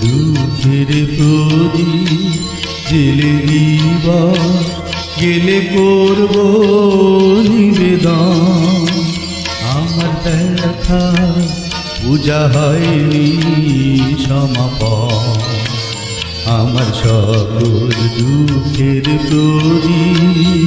দুঃখের প্রদীপ জেলে দিব, গেলে করব নিবেদন। আমার ব্যথা পূজা হয়নি সমাপন, আমার সকল দুঃখের প্রদীপ।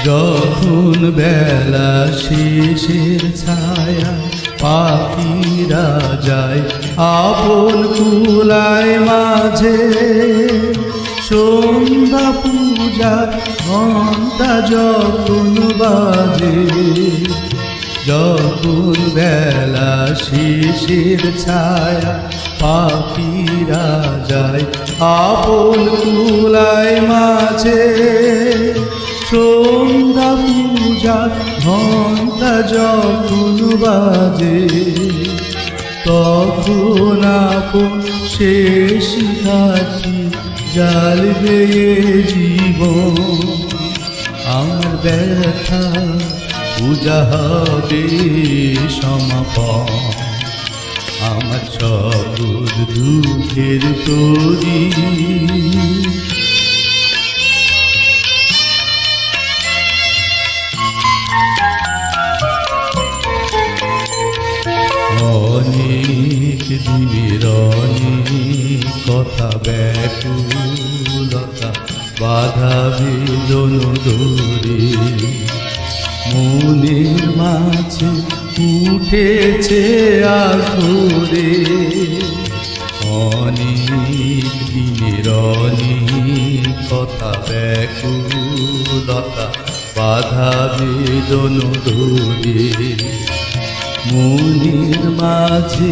যখন বেলা শেষের ছায়া পাখিরা যায় আপন কুলায় মাঝে, সন্ধ্যা পূজা ঘণ্টা যখন বাজে, যখন বেলা শেষের ছায়া পাখিরা যায় আপন কুলায় মাঝে, সন্ধ্যা পূজা ঘণ্টা যখন বাজে, তখন আপন শেষ কাঠি জ্বালবে জীবন। আমার ব্যথা পূজা হবে সমাপন, আমার সকল দুঃখের প্রদীপ। অনেক দিনের অনেক কথা ব্যাকুলতা বাধা বেদন ধরে, মনের মাঝে উঠেছে আঘরে। অনেক দিনের অনেক কথা ব্যাকুলতা বাধা বেদন ধরে, মনের মাঝে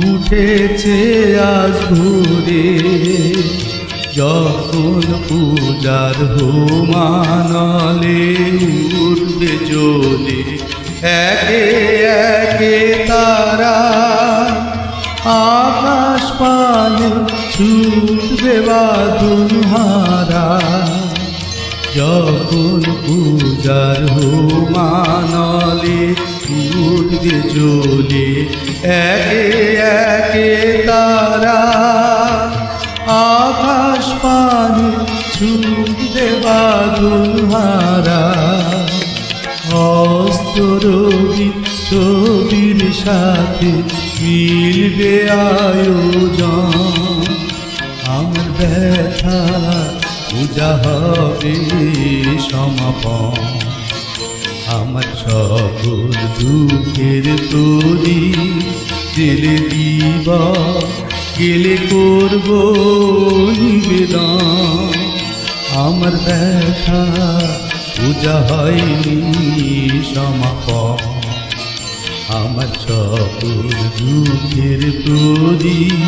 উঠেছে আজ ভোরে। যখন পূজার হোমানলে উঠবে জ্বলে একে একে তারা, আকাশ পানে ছুটবে বাঁধন হারা। যখন পূজার হোমানলে উঠবে জ্বলে একে একে তারা, আকাশ পানে ছুটবে বাঁধন হারা। অস্তরবি ছবির সাথে মিলবে আয়োজন, আমার ব্যথা পূজা হবে সমাপন, আমার সকল দুঃখের প্রদীপ জেলে দিব, গেলে করব নিবেদন। আমার ব্যথা পূজা হয়নি সমাপন, আমার সকল দুঃখের প্রদীপ।